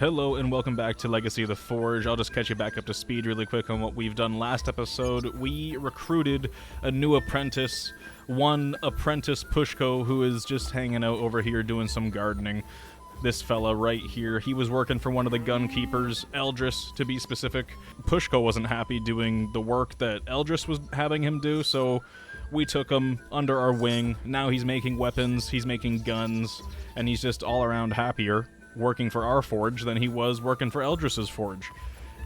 Hello and welcome back to Legacy of the Forge. I'll just catch you back up to speed really quick on what we've done last episode. We recruited a new apprentice, one apprentice Pushko, who is just hanging out over here doing some gardening. This fella right here, he was working for one of the gun keepers, Eldris to be specific. Pushko wasn't happy doing the work that Eldris was having him do, so we took him under our wing. Now he's making weapons, he's making guns, and he's just all around happier working for our forge than he was working for Eldris's forge.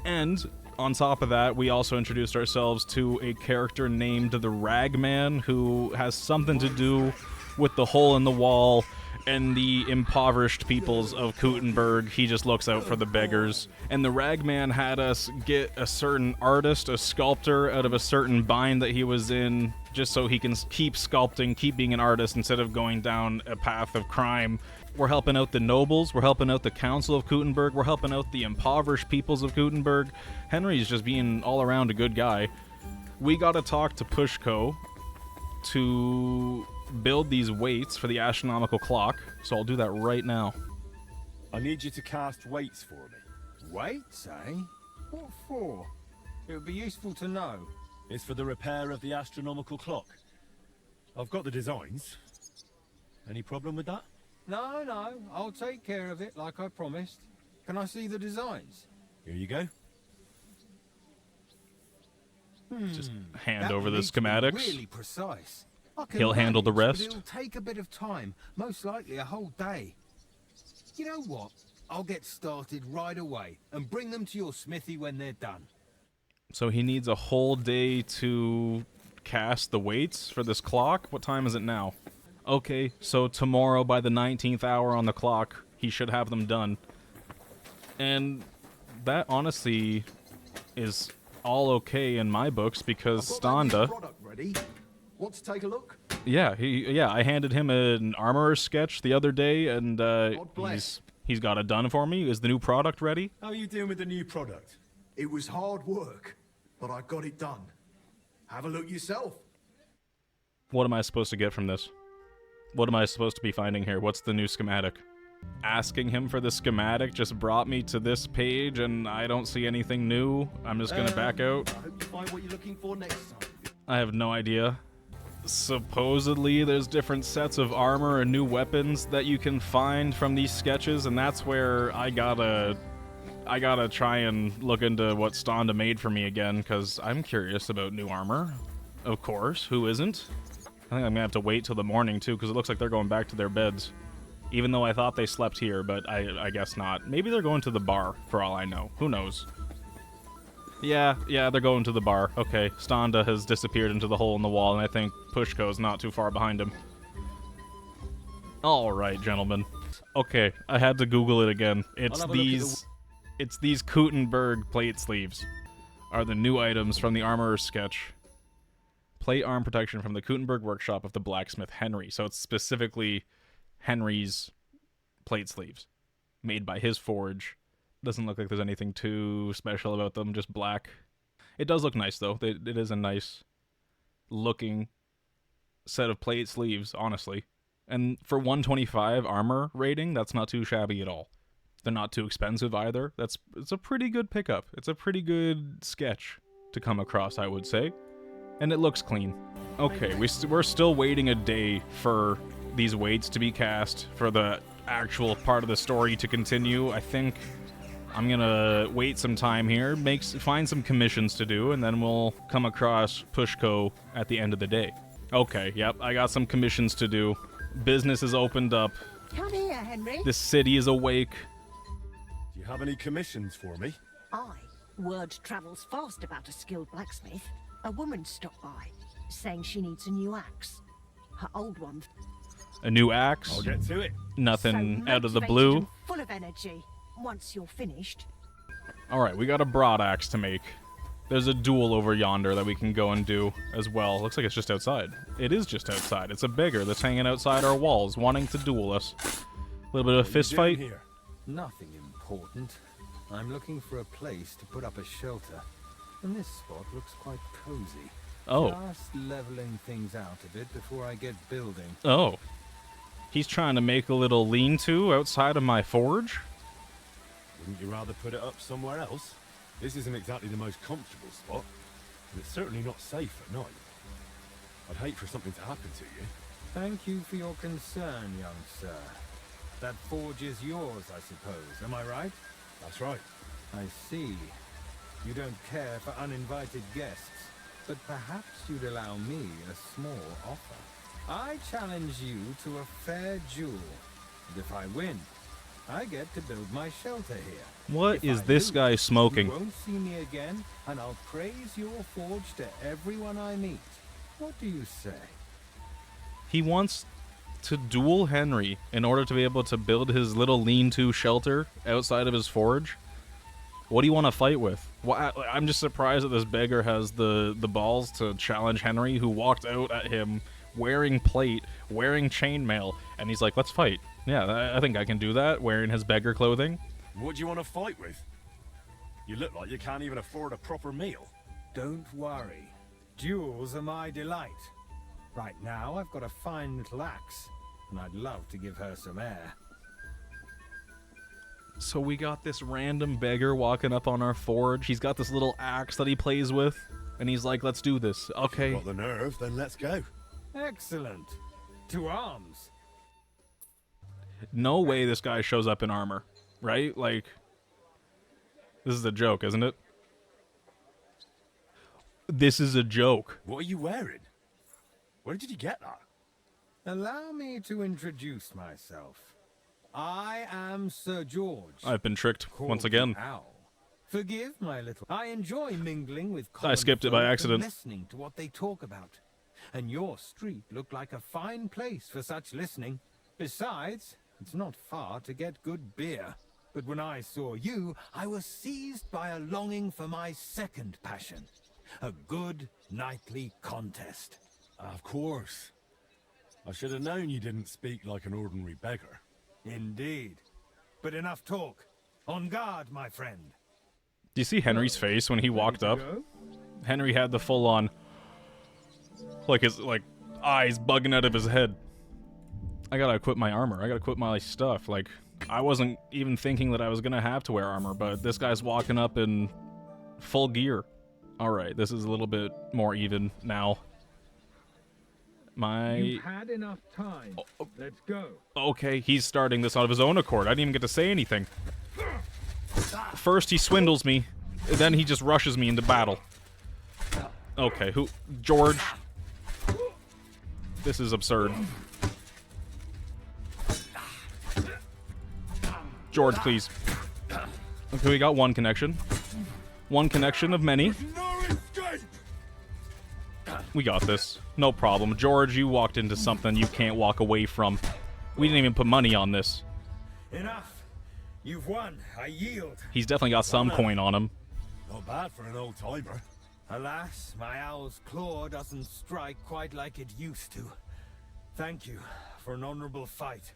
And on top of that, we also introduced ourselves to a character named the Ragman, who has something to do with the hole in the wall and the impoverished peoples of Kuttenberg. He just looks out for the beggars. And the Ragman had us get a certain artist, a sculptor, out of a certain bind that he was in, just so he can keep sculpting, keep being an artist, instead of going down a path of crime. We're helping out the nobles, we're helping out the council of Kuttenberg, we're helping out the impoverished peoples of Kuttenberg. Henry's just being all around a good guy. We gotta talk to Pushko to build these weights for the astronomical clock, so I'll do that right now. I need you to cast weights for me. Weights, eh? What for? It would be useful to know. It's for the repair of the astronomical clock. I've got the designs. Any problem with that? No, I'll take care of it like I promised. Can I see the designs? Here you go. Just hand That over the needs to be schematics. really precise. I can He'll handle the manage, but rest. It'll take a bit of time, most likely a whole day. You know what? I'll get started right away and bring them to your smithy when they're done. So he needs a whole day to cast the weights for this clock? What time is it now? Okay, so tomorrow by the 19th hour on the clock, he should have them done. And that honestly is all okay in my books, because Standa... Ready? Want to take a look? Yeah, I handed him an armorer's sketch the other day, and he's got it done for me. Is the new product ready? How are you doing with the new product? It was hard work, but I got it done. Have a look yourself. What am I supposed to get from this? What am I supposed to be finding here? What's the new schematic? Asking him for the schematic just brought me to this page, and I don't see anything new. I'm just gonna back out. I hope you find what you're looking for next time. I have no idea. Supposedly there's different sets of armor and new weapons that you can find from these sketches, and that's where I gotta try and look into what Standa made for me again, because I'm curious about new armor. Of course, who isn't? I think I'm gonna have to wait till the morning too, because it looks like they're going back to their beds. Even though I thought they slept here, but I guess not. Maybe they're going to the bar, for all I know. Who knows? Yeah, they're going to the bar. Okay, Standa has disappeared into the hole in the wall, and I think Pushko's not too far behind him. Alright, gentlemen. Okay, I had to Google it again. It's these Kuttenberg plate sleeves are the new items from the armorer's sketch. Plate arm protection from the Kuttenberg workshop of the blacksmith Henry. So it's specifically Henry's plate sleeves, made by his forge. Doesn't look like there's anything too special about them, just black. It does look nice, though. It is a nice looking set of plate sleeves, honestly. And for 125 armor rating, that's not too shabby at all. They're not too expensive either. It's a pretty good pickup. It's a pretty good sketch to come across, I would say. And it looks clean. Okay, we're still waiting a day for these weights to be cast, for the actual part of the story to continue. I think I'm gonna wait some time here, find some commissions to do, and then we'll come across Pushko at the end of the day. Okay, yep, I got some commissions to do. Business is opened up. Come here, Henry. The city is awake. Do you have any commissions for me? Word travels fast about a skilled blacksmith. A woman stopped by, saying she needs a new axe. Her old one. A new axe. I'll get to it. Nothing so out of the motivated blue. and full of energy. Once you're finished. Alright, we got a broad axe to make. There's a duel over yonder that we can go and do as well. Looks like it's just outside. It is just outside. It's a beggar that's hanging outside our walls, wanting to duel us. A little bit of a fist fight. Here? Nothing important. I'm looking for a place to put up a shelter. And this spot looks quite cozy. Oh. Just leveling things out a bit before I get building. Oh. He's trying to make a little lean-to outside of my forge? Wouldn't you rather put it up somewhere else? This isn't exactly the most comfortable spot, and it's certainly not safe at night. I'd hate for something to happen to you. Thank you for your concern, young sir. That forge is yours, I suppose. Am I right? That's right. I see. You don't care for uninvited guests, but perhaps you'd allow me a small offer. I challenge you to a fair duel, and if I win, I get to build my shelter here. What If is I this lose, guy smoking? You won't see me again, and I'll praise your forge to everyone I meet. What do you say? He wants to duel Henry in order to be able to build his little lean-to shelter outside of his forge. What do you want to fight with? I'm just surprised that this beggar has the balls to challenge Henry, who walked out at him wearing plate, wearing chainmail, and he's like, let's fight. Yeah, I think I can do that, wearing his beggar clothing. What do you want to fight with? You look like you can't even afford a proper meal. Don't worry. Duels are my delight. Right now, I've got a fine little axe, and I'd love to give her some air. So we got this random beggar walking up on our forge. He's got this little axe that he plays with, and he's like, let's do this. Okay. Got the nerve, then let's go. Excellent. To arms. No way this guy shows up in armor, right? Like, this is a joke, isn't it? This is a joke. What are you wearing? Where did you get that? Allow me to introduce myself. I am Sir George. I've been tricked called once again. the Owl. Forgive my little. I enjoy mingling with I skipped it by common folk accident. and listening to what they talk about. And your street looked like a fine place for such listening. Besides, it's not far to get good beer. But when I saw you, I was seized by a longing for my second passion. A good nightly contest. Of course. I should have known you didn't speak like an ordinary beggar. Indeed. But enough talk. On guard, my friend. Do you see Henry's face when he walked up? Henry had the full-on, like his eyes bugging out of his head. I gotta equip my armor. I gotta equip my stuff. Like, I wasn't even thinking that I was gonna have to wear armor, but this guy's walking up in full gear. Alright, this is a little bit more even now. You've had enough time. Let's go. Okay, he's starting this out of his own accord. I didn't even get to say anything. First he swindles me, then he just rushes me into battle. Okay, who? George. This is absurd. George, please. Okay, we got one connection. One connection of many. We got this. No problem. George, you walked into something you can't walk away from. We didn't even put money on this. Enough. You've won. I yield. He's definitely got some coin on him. Not bad for an old timer. Alas, my owl's claw doesn't strike quite like it used to. Thank you for an honorable fight.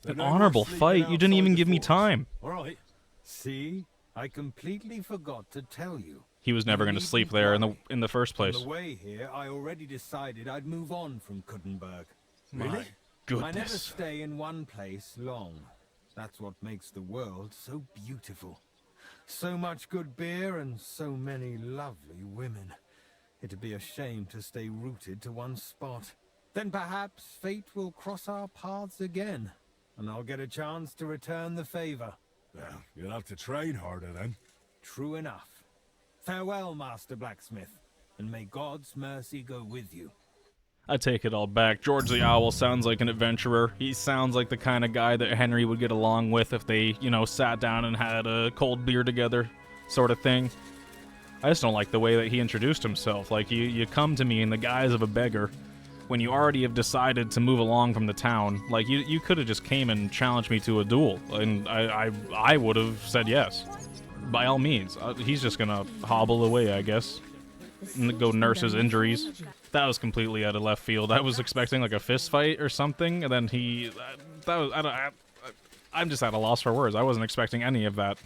An honorable fight? You didn't even give me time. Alright. See? I completely forgot to tell you. He was never going to sleep there in the first place. On the way here, I already decided I'd move on from Kuttenberg. Really? Goodness. I never stay in one place long. That's what makes the world so beautiful. So much good beer and so many lovely women. It'd be a shame to stay rooted to one spot. Then perhaps fate will cross our paths again, and I'll get a chance to return the favor. Well, you'll have to train harder then. True enough. Farewell, Master Blacksmith, and may God's mercy go with you. I take it all back. George the Owl sounds like an adventurer. He sounds like the kind of guy that Henry would get along with if they, sat down and had a cold beer together, sort of thing. I just don't like the way that he introduced himself. Like, you come to me in the guise of a beggar when you already have decided to move along from the town. Like, you could have just came and challenged me to a duel, and I would have said yes. By all means. He's just gonna hobble away, I guess. And go nurse his injuries. That was completely out of left field. I was expecting like a fist fight or something, and then I'm just at a loss for words. I wasn't expecting any of that.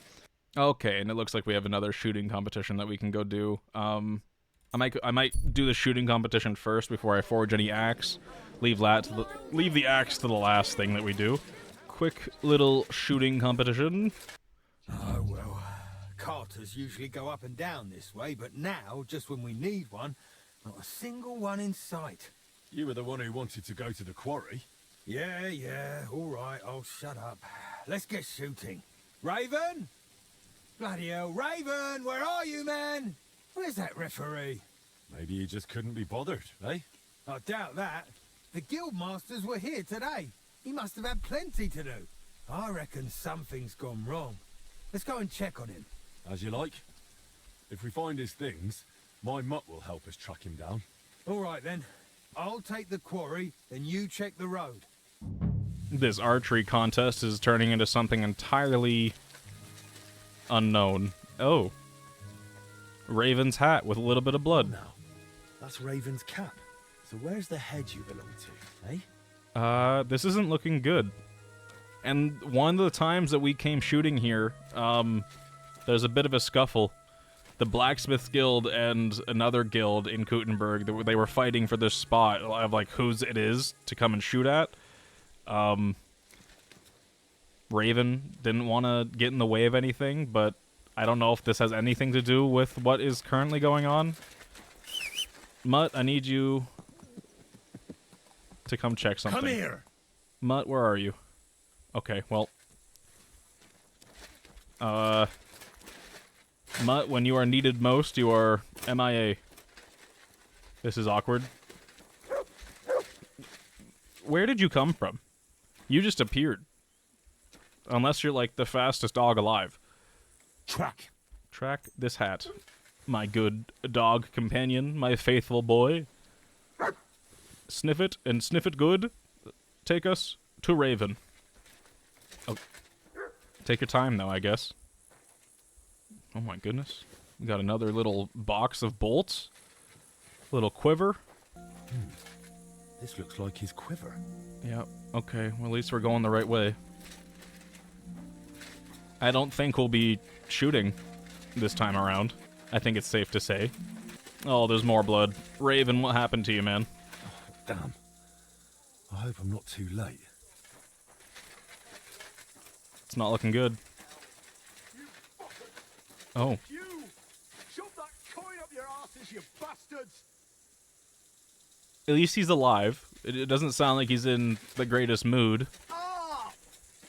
Okay, and it looks like we have another shooting competition that we can go do. I might do the shooting competition first before I forge any axe. Leave the axe to the last thing that we do. Quick little shooting competition. Ah, well. carters usually go up and down this way, but now, just when we need one, not a single one in sight. You were the one who wanted to go to the quarry. Yeah, all right, I'll shut up. Let's get shooting. Raven? Bloody hell, Raven, where are you, man? Where's that referee? Maybe he just couldn't be bothered, eh? I doubt that. The guildmasters were here today. He must have had plenty to do. I reckon something's gone wrong. Let's go and check on him. As you like. If we find his things, my mutt will help us track him down. All right, then. I'll take the quarry, and you check the road. This archery contest is turning into something entirely unknown. Oh. Raven's hat with a little bit of blood. Now, that's Raven's cap. So where's the head you belong to, eh? This isn't looking good. And one of the times that we came shooting here, there's a bit of a scuffle. The Blacksmith Guild and another guild in Kuttenberg, they were fighting for this spot of, like, whose it is to come and shoot at. Raven didn't want to get in the way of anything, but I don't know if this has anything to do with what is currently going on. Mutt, I need you to come check something. Come here! Mutt, where are you? Okay, well. Mutt, when you are needed most, you are MIA. This is awkward. Where did you come from? You just appeared. Unless you're, like, the fastest dog alive. Track! Track this hat. My good dog companion, my faithful boy. Sniff it, and sniff it good. Take us to Raven. Oh. Take your time, though, I guess. Oh my goodness. We got another little box of bolts. Little quiver. This looks like his quiver. Yeah, okay. Well, at least we're going the right way. I don't think we'll be shooting this time around. I think it's safe to say. Oh, there's more blood. Raven, what happened to you, man? Oh, damn. I hope I'm not too late. It's not looking good. Oh. You! Shove that coin up your asses, you bastards! At least he's alive. It doesn't sound like he's in the greatest mood. Ah!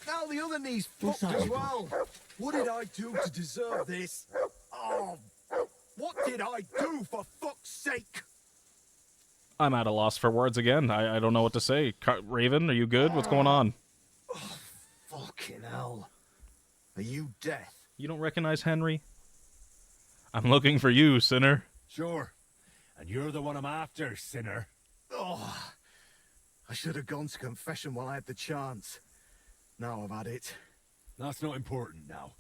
Now the other knee's fucked as well. What did I do to deserve this? Oh, what did I do, for fuck's sake? I'm at a loss for words again. I don't know what to say. Raven, are you good? What's going on? Oh, fucking hell. Are you death? You don't recognize Henry? I'm looking for you, sinner. Sure. And you're the one I'm after, sinner. Oh, I should have gone to confession while I had the chance. Now I've had it. That's not important now.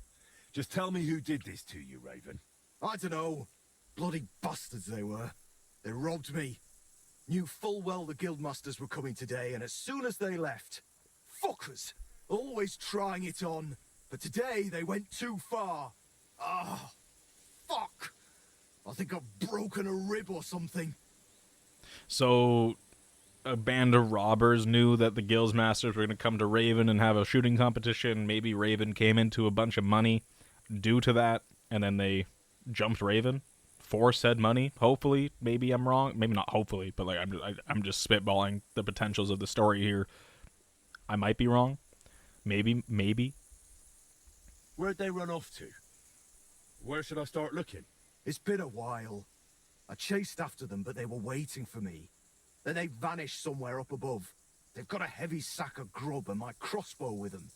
Just tell me who did this to you, Raven. I don't know. Bloody bastards they were. They robbed me. Knew full well the guildmasters were coming today, and as soon as they left... Fuckers! Always trying it on. But today they went too far. Ah, fuck! I think I've broken a rib or something. So, a band of robbers knew that the guildsmasters were going to come to Raven and have a shooting competition. Maybe Raven came into a bunch of money due to that, and then they jumped Raven for said money. Hopefully, maybe I'm wrong. Maybe not hopefully, but like I'm just spitballing the potentials of the story here. I might be wrong. Maybe. Where'd they run off to? Where should I start looking? It's been a while. I chased after them, but they were waiting for me. Then they vanished somewhere up above. They've got a heavy sack of grub and my crossbow with them.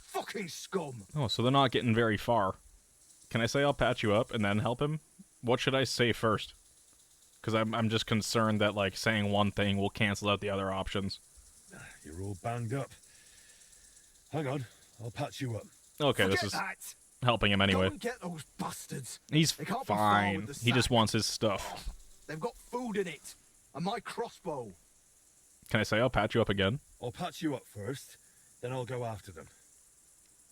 Fucking scum! Oh, so they're not getting very far. Can I say I'll patch you up and then help him? What should I say first? Because I'm just concerned that, like, saying one thing will cancel out the other options. You're all banged up. Hang on, I'll patch you up. Okay, Forget this is that. helping him anyway. Go and get those bastards. He's They can't be far fine. with the He just sack. wants his stuff. They've got food in it. And my crossbow. Can I say I'll patch you up again? I'll patch you up first, then I'll go after them.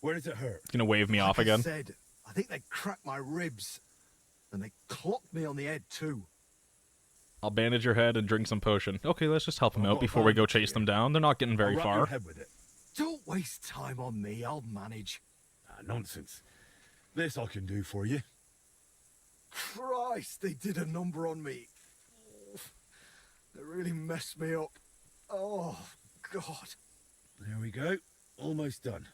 Where does it hurt? Gonna wave me off Like I again? said, I think they cracked my ribs. And they clocked me on the head too. I'll bandage your head and drink some potion. Okay, let's just help them I've out got a before we go bandage chase here. them down. They're not getting very I'll wrap far. your head with it. Don't waste time on me, I'll manage. Ah, nonsense. This I can do for you. Christ, they did a number on me. They really messed me up. Oh, God. There we go. Almost done.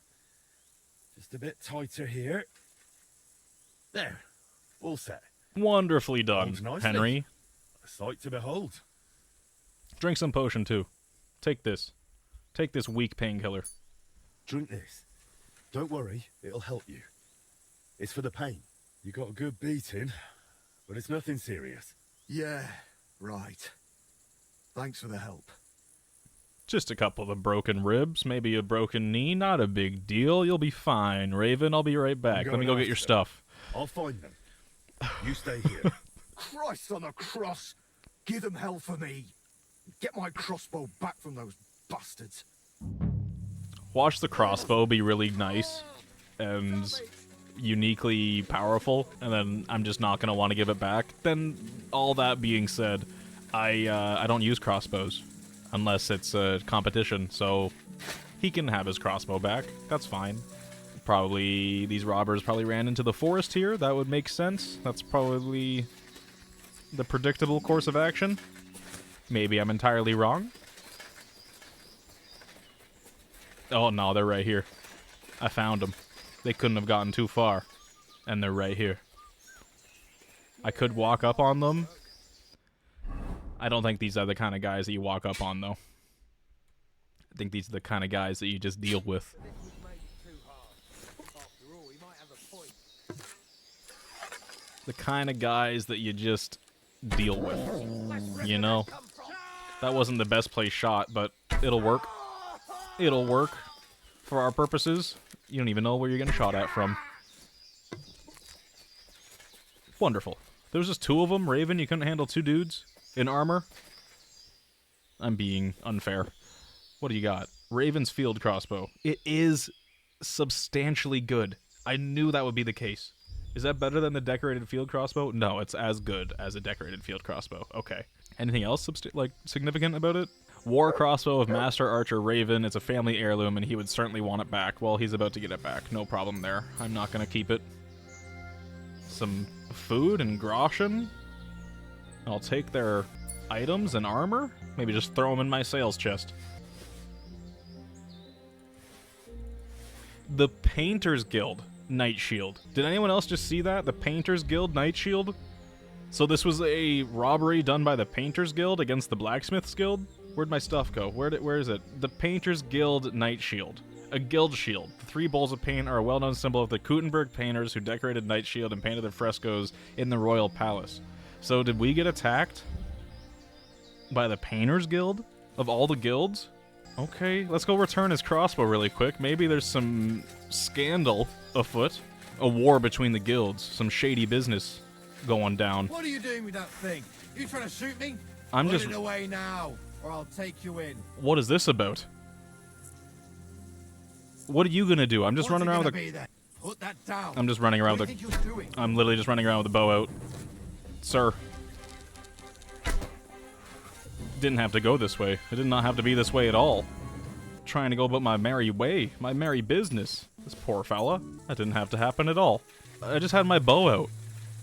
Just a bit tighter here. There. All set. Wonderfully done, Holds nicely. Henry. A sight to behold. Drink some potion, too. Take this. Take this weak painkiller. Drink this. Don't worry, it'll help you. It's for the pain. You got a good beating, but it's nothing serious. Yeah, right. Thanks for the help. Just a couple of broken ribs, maybe a broken knee, not a big deal. You'll be fine. Raven, I'll be right back. Let me go get your stuff. I'll find them. You stay here. Christ on the cross! Give them hell for me! Get my crossbow back from those bastards. Watch the crossbow be really nice and uniquely powerful, and then I'm just not going to want to give it back. Then, all that being said, I don't use crossbows unless it's a competition, so he can have his crossbow back. That's fine. Probably, these robbers probably ran into the forest here. That would make sense. That's probably the predictable course of action. Maybe I'm entirely wrong. Oh, no, they're right here. I found them. They couldn't have gotten too far. And they're right here. I could walk up on them. I don't think these are the kind of guys that you walk up on, though. I think these are the kind of guys that you just deal with. The kind of guys that you just deal with. You know? That wasn't the best place shot, but it'll work. It'll work for our purposes. You don't even know where you're getting shot at from. Wonderful. There was just two of them. Raven, you couldn't handle two dudes in armor? I'm being unfair. What do you got? Raven's field crossbow. It is substantially good. I knew that would be the case. Is that better than the decorated field crossbow? No, it's as good as a decorated field crossbow. Okay. Anything else significant about it? War crossbow of Master Archer Raven. It's a family heirloom, and he would certainly want it back. Well, he's about to get it back. No problem there. I'm not going to keep it. Some food and groschen. I'll take their items and armor. Maybe just throw them in my sales chest. The Painters Guild Night Shield. Did anyone else just see that? The Painters Guild Night Shield? So this was a robbery done by the Painters Guild against the Blacksmiths Guild? Where'd my stuff go? Where is it? The Painters Guild Night Shield. A guild shield. The three bowls of paint are a well-known symbol of the Gutenberg painters who decorated Night Shield and painted the frescoes in the royal palace. So did we get attacked by the Painters Guild? Of all the guilds? Okay, let's go return his crossbow really quick. Maybe there's some scandal afoot. A war between the guilds. Some shady business going down. What are you doing with that thing? You trying to shoot me? I'm Put just... it away now, or I'll take you in. What is this about? What are you gonna do? I'm just running around with a... Put that down. I'm just running around with a... I'm literally just running around with a bow out. Sir. Didn't have to go this way. It did not have to be this way at all. Trying to go about my merry way. My merry business. This poor fella. That didn't have to happen at all. I just had my bow out.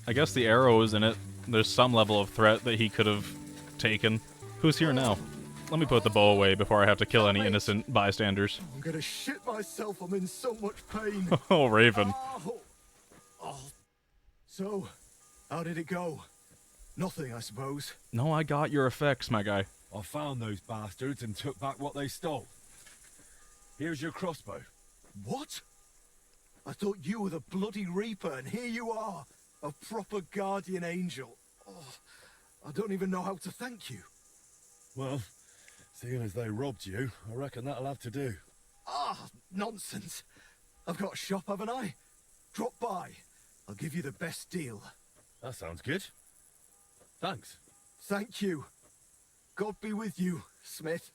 I guess the arrow is in it. There's some level of threat that he could have taken. Who's here now? Let me put the bow away before I have to kill any innocent bystanders. I'm gonna shit myself. I'm in so much pain. Oh, Raven. Oh. So, how did it go? Nothing, I suppose. No, I got your effects, my guy. I found those bastards and took back what they stole. Here's your crossbow. What? I thought you were the bloody Reaper, and here you are, a proper guardian angel. Oh, I don't even know how to thank you. Well, seeing as they robbed you, I reckon that'll have to do. Ah, nonsense. I've got a shop, haven't I? Drop by. I'll give you the best deal. That sounds good. Thanks. Thank you. God be with you, Smith.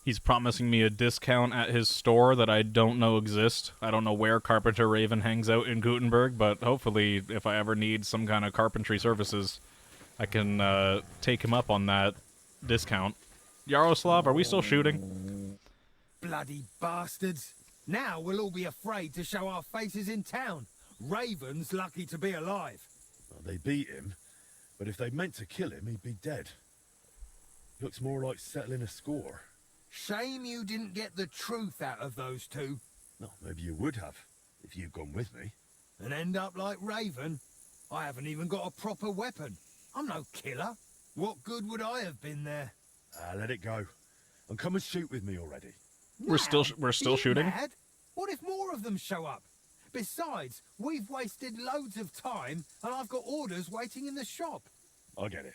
He's promising me a discount at his store that I don't know exists. I don't know where Carpenter Raven hangs out in Gutenberg, but hopefully if I ever need some kind of carpentry services, I can take him up on that discount. Yaroslav, are we still shooting? Bloody bastards. Now we'll all be afraid to show our faces in town. Raven's lucky to be alive. Well, they beat him, but if they'd meant to kill him, he'd be dead. Looks more like settling a score. Shame you didn't get the truth out of those two. No, maybe you would have, if you'd gone with me. And end up like Raven. I haven't even got a proper weapon. I'm no killer. What good would I have been there? Let it go. And come and shoot with me already. We're still Are you shooting. mad? What if more of them show up? Besides, we've wasted loads of time, and I've got orders waiting in the shop. I get it.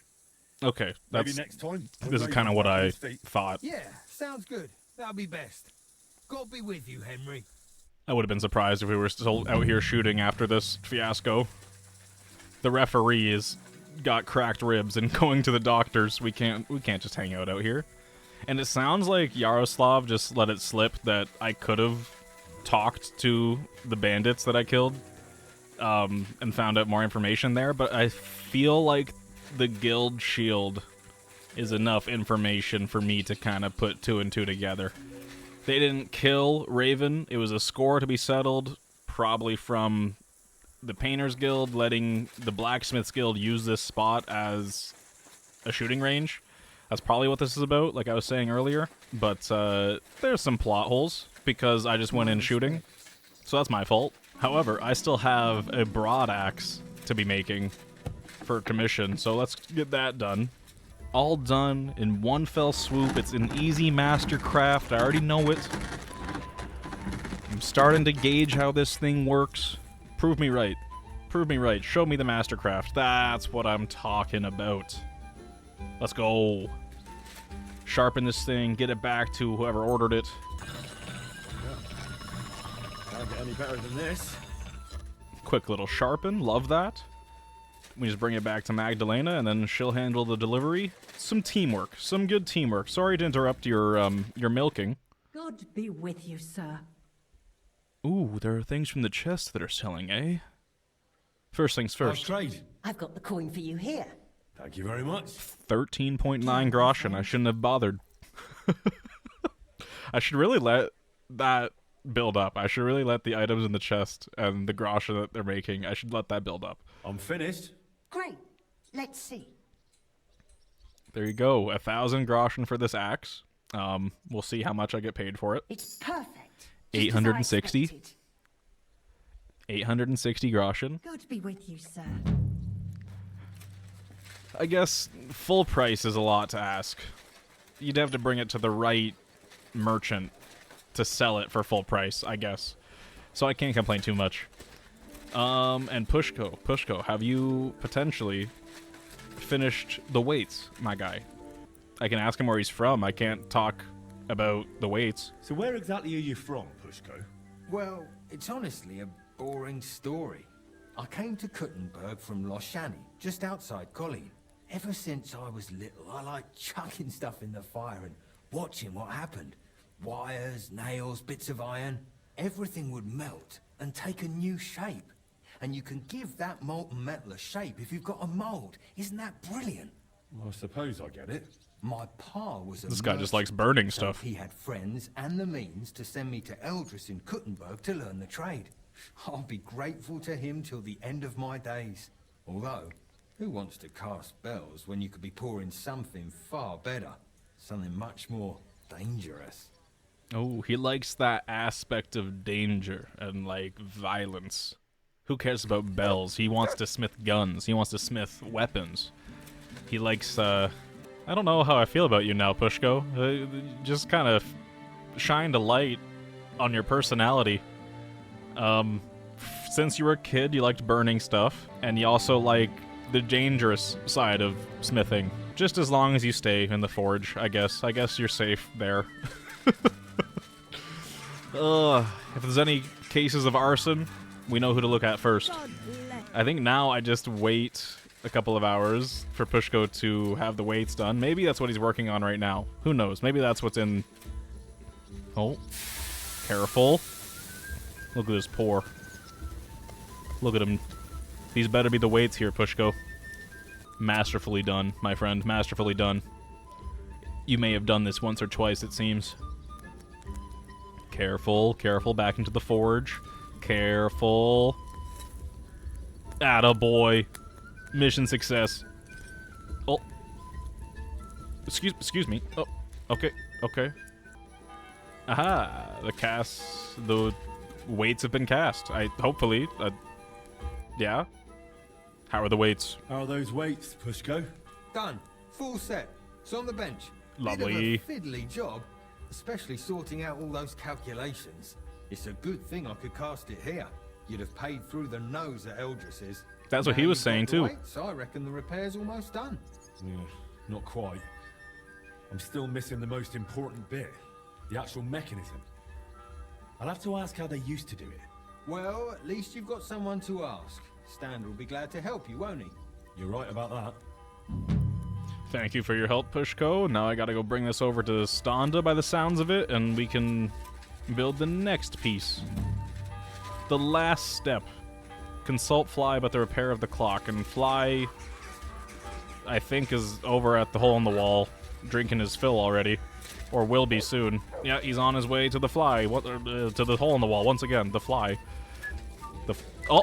Okay, Maybe that's next time. this is kind of what I thought. Yeah, sounds good. That'll be best. God be with you, Henry. I would have been surprised if we were still out here shooting after this fiasco. The referee has got cracked ribs and going to the doctors. We can't just hang out here. And it sounds like Yaroslav just let it slip that I could have talked to the bandits that I killed and found out more information there, but I feel like the guild shield is enough information for me to kind of put 2 and 2 together. They didn't kill Raven. It was a score to be settled, probably from the Painters Guild letting the Blacksmiths Guild use this spot as a shooting range. That's probably what this is about, like I was saying earlier. But there's some plot holes, because I just went in shooting. So that's my fault. However, I still have a broad axe to be making for commission, so let's get that done. All done in one fell swoop. It's an easy mastercraft. I already know it. I'm starting to gauge how this thing works. Prove me right. Prove me right. Show me the mastercraft. That's what I'm talking about. Let's go. Sharpen this thing. Get it back to whoever ordered it. Can't get any better than this. Quick little sharpen. Love that. We just bring it back to Magdalena, and then she'll handle the delivery. Some teamwork. Some good teamwork. Sorry to interrupt your milking. God be with you, sir. Ooh, there are things from the chest that are selling, eh? First things How's first. trade? I've got the coin for you here. Thank you very much. 13.9 groschen. I shouldn't have bothered. I should really let that build up. I should really let the items in the chest and the groschen that they're making, I should let that build up. I'm finished. Great. Let's see. There you go. 1,000 groschen for this axe. We'll see how much I get paid for it. It's perfect. 860. 860 groschen. God be with you, sir. I guess full price is a lot to ask. You'd have to bring it to the right merchant to sell it for full price, I guess. So I can't complain too much. And Pushko, have you potentially finished the weights, my guy? I can ask him where he's from. I can't talk about the weights. So where exactly are you from, Pushko? Well, it's honestly a boring story. I came to Kuttenberg from Loshani, just outside Colleen. Ever since I was little, I liked chucking stuff in the fire and watching what happened. Wires, nails, bits of iron. Everything would melt and take a new shape. And you can give that molten metal a shape if you've got a mold. Isn't that brilliant? Well, I suppose I get it. My pa was a This guy just merchant, likes burning so stuff. he had friends and the means to send me to Eldris in Kuttenberg to learn the trade. I'll be grateful to him till the end of my days. Although, who wants to cast spells when you could be pouring something far better? Something much more dangerous. Oh, he likes that aspect of danger and, like, violence. Who cares about bells? He wants to smith guns. He wants to smith weapons. He likes, I don't know how I feel about you now, Pushko. Just kind of shined a light on your personality. Since you were a kid, you liked burning stuff, and you also like the dangerous side of smithing. Just as long as you stay in the forge, I guess. I guess you're safe there. If there's any cases of arson, we know who to look at first. I think now I just wait a couple of hours for Pushko to have the weights done. Maybe that's what he's working on right now. Who knows? Maybe that's what's in... Oh. Careful. Look at this pour. Look at him. These better be the weights here, Pushko. Masterfully done, my friend. Masterfully done. You may have done this once or twice, it seems. Careful, careful, back into the forge. Careful. Attaboy. Mission success. Oh. Excuse me. Oh, okay, okay. Aha, the weights have been cast. Hopefully, yeah. How are the weights? How are those weights, Pushko? Done. Full set. It's on the bench. Lovely. Bit of a fiddly job, especially sorting out all those calculations. It's a good thing I could cast it here. You'd have paid through the nose at Eldris's. That's what he was saying too. So I reckon the repair's almost done. Yeah, not quite. I'm still missing the most important bit. The actual mechanism. I'll have to ask how they used to do it. Well, at least you've got someone to ask. Stan will be glad to help you, won't he? You're right about that. Thank you for your help, Pushko. Now I gotta go bring this over to Standa by the sounds of it, and we can build the next piece. The last step. Consult Fly about the repair of the clock, and Fly, I think, is over at the hole in the wall, drinking his fill already. Or will be soon. Yeah, he's on his way to the Fly, to the hole in the wall, once again, the Fly. Oh!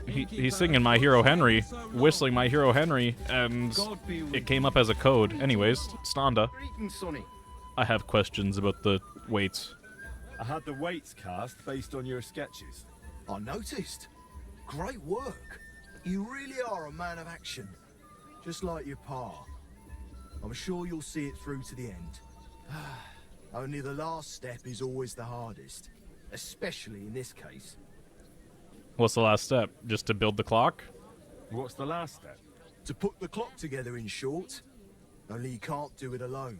He's singing My Hero Henry, whistling My Hero Henry, and it came up as a code. Anyways, Standa, I have questions about the weights. I had the weights cast based on your sketches. I noticed. Great work. You really are a man of action. Just like your pa. I'm sure you'll see it through to the end. Only the last step is always the hardest. Especially in this case. What's the last step? Just to build the clock? What's the last step? To put the clock together, in short. Only you can't do it alone.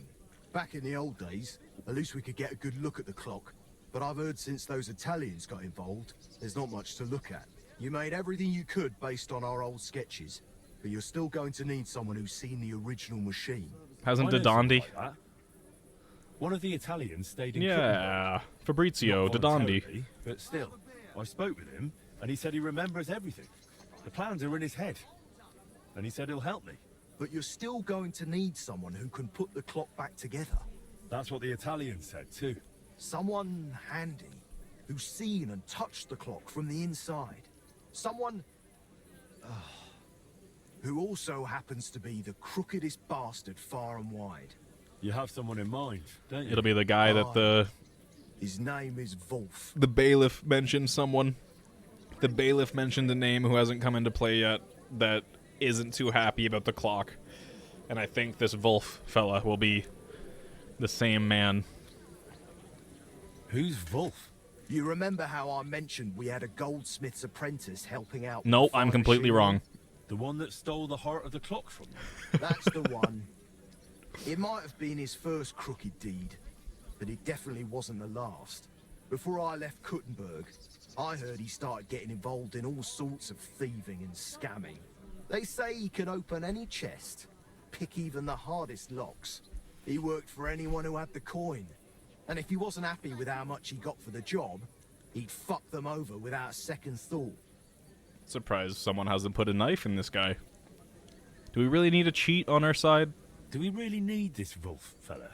Back in the old days, at least we could get a good look at the clock. But I've heard since those Italians got involved, there's not much to look at. You made everything you could based on our old sketches. But you're still going to need someone who's seen the original machine. Hasn't I know Dodandi? something like that. One of the Italians stayed in Yeah, Fabrizio, Not Dodandi. voluntarily, but still. I spoke with him, and he said he remembers everything. The plans are in his head. And he said he'll help me. But you're still going to need someone who can put the clock back together. That's what the Italian said, too. Someone handy, who's seen and touched the clock from the inside. Someone who also happens to be the crookedest bastard far and wide. You have someone in mind, don't you? It'll be the guy that His name is Volf. the bailiff mentioned someone. The bailiff mentioned a name who hasn't come into play yet that isn't too happy about the clock. And I think this Volf fella will be the same man. Who's Volf? You remember how I mentioned we had a goldsmith's apprentice helping out? No, with the I'm fire completely machinery? wrong. The one that stole the heart of the clock from you? That's the one. It might have been his first crooked deed, but it definitely wasn't the last. Before I left Kuttenberg, I heard he started getting involved in all sorts of thieving and scamming. They say he can open any chest, pick even the hardest locks. He worked for anyone who had the coin. And if he wasn't happy with how much he got for the job, he'd fuck them over without a second thought. Surprised someone hasn't put a knife in this guy. Do we really need a cheat on our side? Do we really need this Volf fella?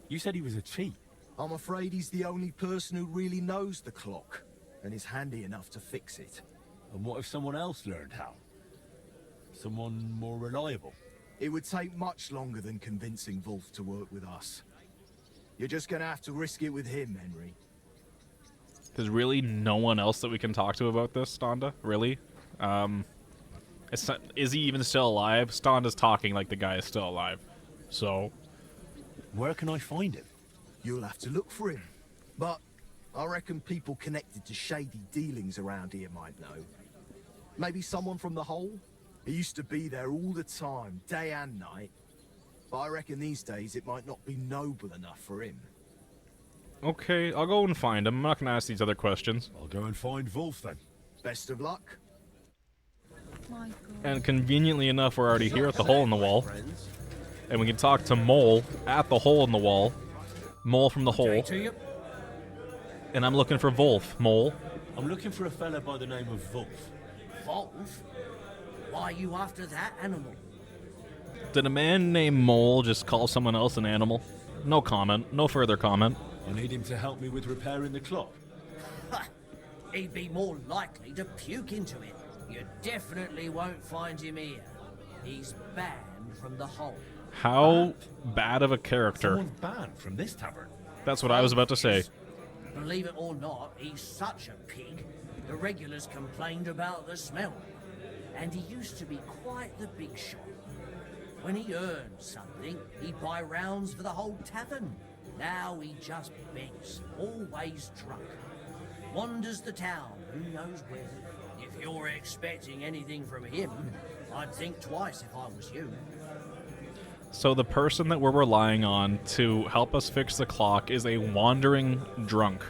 You said he was a cheat. I'm afraid he's the only person who really knows the clock, and is handy enough to fix it. And what if someone else learned how? Someone more reliable? It would take much longer than convincing Volf to work with us. You're just gonna have to risk it with him, Henry. There's really no one else that we can talk to about this, Standa? Really? Is he even still alive? Standa's talking like the guy is still alive. So, Where can I find him? You'll have to look for him. But I reckon people connected to shady dealings around here might know. Maybe someone from the Hole? He used to be there all the time, day and night. But I reckon these days it might not be noble enough for him. okay, I'll go and find him. I'm not going to ask these other questions. I'll go and find Volf then. Best of luck. And conveniently enough, we're already here at the hole in the wall. And we can talk to Mole at the hole in the wall. Mole from the hole. And I'm looking for Volf. Mole. I'm looking for a fella by the name of Volf. Volf? Why are you after that animal? Did a man named Mole just call someone else an animal? No comment. No further comment. I need him to help me with repairing the clock. He'd be more likely to puke into it. You definitely won't find him here. He's banned from the hole. How bad of a character. Someone's banned from this tavern. That's what I was about to say. Believe it or not, he's such a pig. The regulars complained about the smell. And he used to be quite the big shot. When he earned something, he'd buy rounds for the whole tavern. Now he just begs, always drunk. Wanders the town, who knows where. If you're expecting anything from him, I'd think twice if I was you. So the person that we're relying on to help us fix the clock is a wandering drunk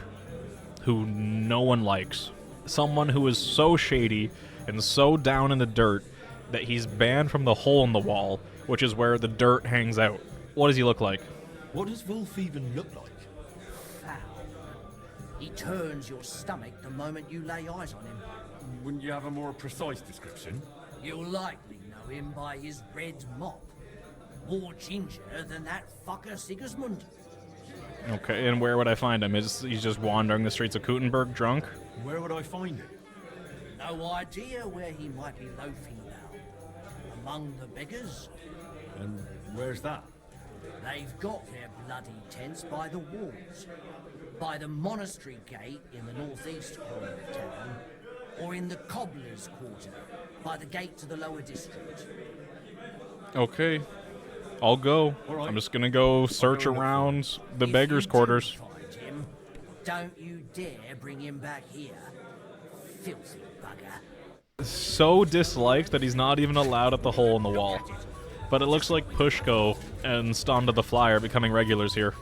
who no one likes. Someone who is so shady and so down in the dirt that he's banned from the hole in the wall, which is where the dirt hangs out. What does he look like? What does Volf even look like? Foul. He turns your stomach the moment you lay eyes on him. Wouldn't you have a more precise description? You'll likely know him by his red mop. More ginger than that fucker Sigismund. Okay, and where would I find him? He's just wandering the streets of Kuttenberg drunk? Where would I find him? No idea where he might be loafing now. Among the beggars. And where's that? They've got their bloody tents by the walls. By the monastery gate in the northeast corner of town. Or in the cobbler's quarter, by the gate to the lower district. Okay, I'll go. Alright. I'm just gonna go search around the beggars' quarters. If you do find him, don't you dare bring him back here. Filthy bugger. So disliked that he's not even allowed at the hole in the wall. But it looks like Pushko and Stonda the Fly are becoming regulars here.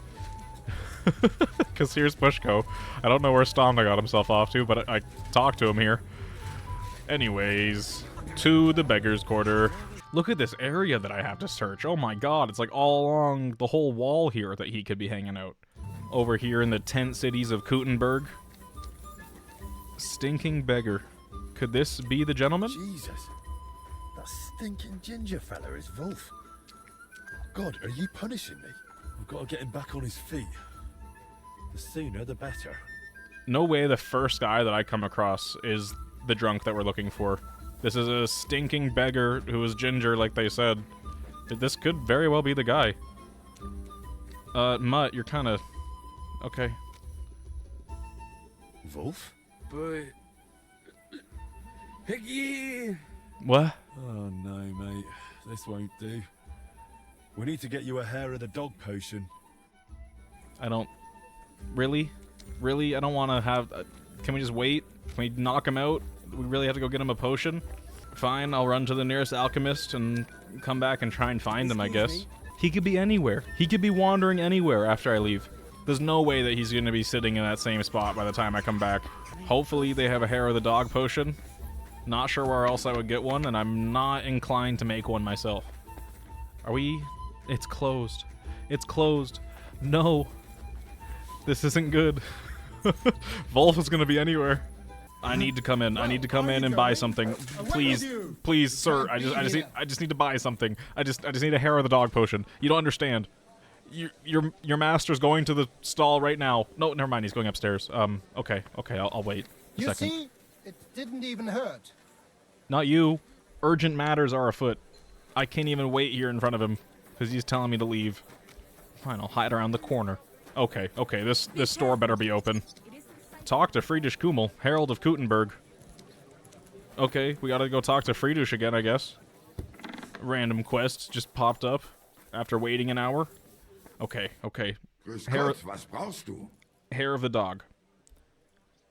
Because here's Pushko. I don't know where Stonda got himself off to, but I talked to him here. Anyways, to the beggar's quarter. Look at this area that I have to search. Oh my god, it's like all along the whole wall here that he could be hanging out. Over here in the tent cities of Kuttenberg. Stinking beggar. Could this be the gentleman? Jesus. That stinking ginger fella is Volf. God, are you punishing me? I've got to get him back on his feet. The sooner, the better. No way the first guy that I come across is the drunk that we're looking for. This is a stinking beggar who is ginger, like they said. This could very well be the guy. Mutt, you're kind of... Okay. Volf? But... Piggy! What? Oh no, mate. This won't do. We need to get you a hair of the dog potion. I don't... Really? Really? I don't want to have... Can we just wait? Can we knock him out? We really have to go get him a potion? Fine, I'll run to the nearest alchemist and come back and try and find him, I guess. He could be anywhere. He could be wandering anywhere after I leave. There's no way that he's going to be sitting in that same spot by the time I come back. Hopefully they have a hair of the dog potion. Not sure where else I would get one, and I'm not inclined to make one myself. Are we... It's closed. It's closed. No. This isn't good. Volf is going to be anywhere. I need to come in. I need to come in and buy something. Please, please, sir. I just need to buy something. I just need a hair of the dog potion. You don't understand. Your master's going to the stall right now. No, never mind. He's going upstairs. Okay, I'll wait a You second. see, it didn't even hurt. Not you. Urgent matters are afoot. I can't even wait here in front of him because he's telling me to leave. Fine, I'll hide around the corner. Okay. This store better be open. Talk to Friedrich Kummel, Herald of Kuttenberg. Okay, we gotta go talk to Friedrich again, I guess. Random quest just popped up after waiting an hour. Okay. Grüß Hair, Gott, was brauchst du? hair of the dog.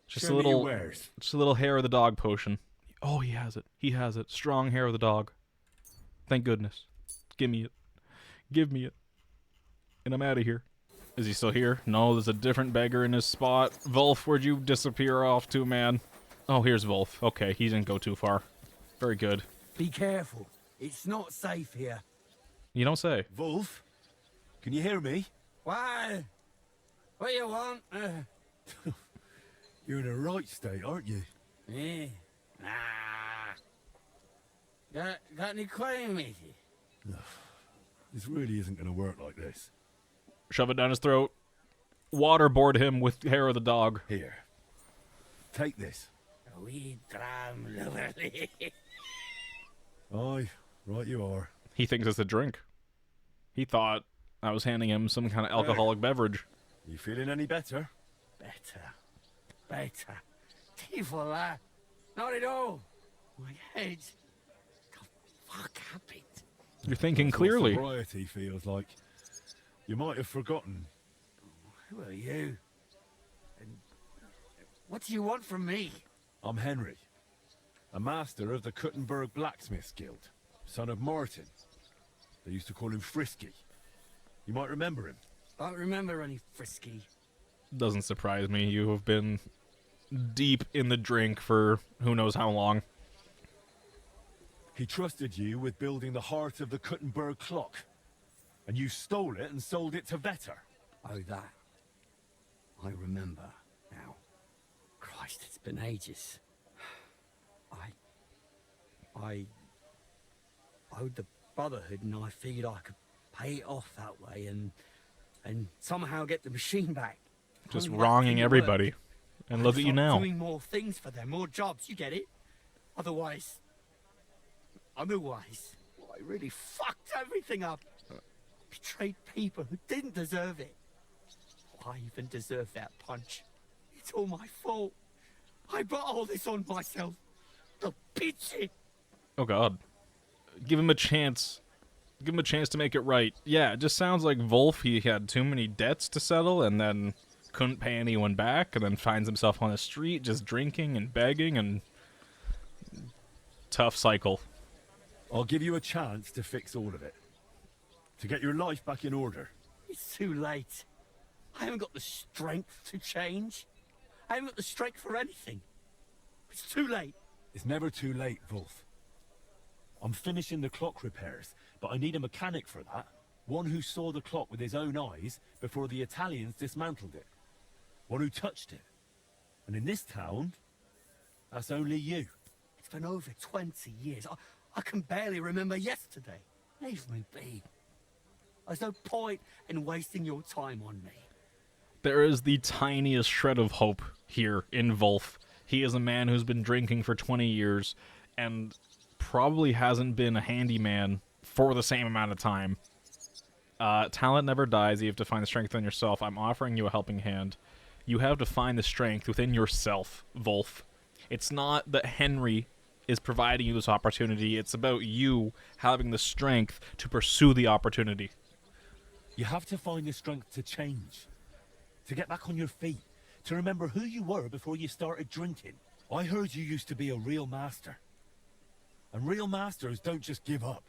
Just Show a me your little, wares. just a little hair of the dog potion. Oh, he has it. He has it. Strong hair of the dog. Thank goodness. Give me it. Give me it. And I'm out of here. Is he still here? No, there's a different beggar in his spot. Volf, where'd you disappear off to, man? Oh, here's Volf. Okay, he didn't go too far. Very good. Be careful. It's not safe here. You don't say. Volf? Can you hear me? Why? What you want? You're in a right state, aren't you? Eh? Nah. Got any claim, matey? This really isn't going to work like this. Shove it down his throat. Waterboard him with hair of the dog. Here. Take this. We dram lovely. Aye, right you are. He thinks it's a drink. He thought I was handing him some kind of alcoholic beverage. You feeling any better? Better. Tifola. Not at all. My head. The fuck happened? You're thinking That's clearly. What sobriety feels like. You might have forgotten. Who are you? And what do you want from me? I'm Henry, a master of the Kuttenberg Blacksmiths Guild, son of Martin. They used to call him Frisky. You might remember him. Don't remember any Frisky. Doesn't surprise me. You have been deep in the drink for who knows how long. He trusted you with building the heart of the Kuttenberg clock, and you stole it and sold it to Vetter. Oh, that. I remember now. Christ, it's been ages. I owed the Brotherhood, and I figured I could pay it off that way and somehow get the machine back. Just Only that wronging didn't everybody. work. And look I at you thought now. Doing more things for them, more jobs, you get it? Otherwise, I really fucked everything up. Betrayed people who didn't deserve it. I even deserve that punch. It's all my fault. I brought all this on myself. The bitch. Oh God. Give him a chance. Give him a chance to make it right. Yeah, it just sounds like Volf, he had too many debts to settle and then couldn't pay anyone back and then finds himself on the street just drinking and begging and... Tough cycle. I'll give you a chance to fix all of it. To get your life back in order. It's too late. I haven't got the strength to change. I haven't got the strength for anything. It's too late. It's never too late, Wolf. I'm finishing the clock repairs, but I need a mechanic for that. One who saw the clock with his own eyes before the Italians dismantled it. One who touched it. And in this town, that's only you. It's been over 20 years. I can barely remember yesterday. Leave me be. There's no point in wasting your time on me. There is the tiniest shred of hope here in Volf. He is a man who's been drinking for 20 years and probably hasn't been a handyman for the same amount of time. Talent never dies. You have to find the strength in yourself. I'm offering you a helping hand. You have to find the strength within yourself, Volf. It's not that Henry is providing you this opportunity. It's about you having the strength to pursue the opportunity. You have to find the strength to change. To get back on your feet. To remember who you were before you started drinking. I heard you used to be a real master. And real masters don't just give up.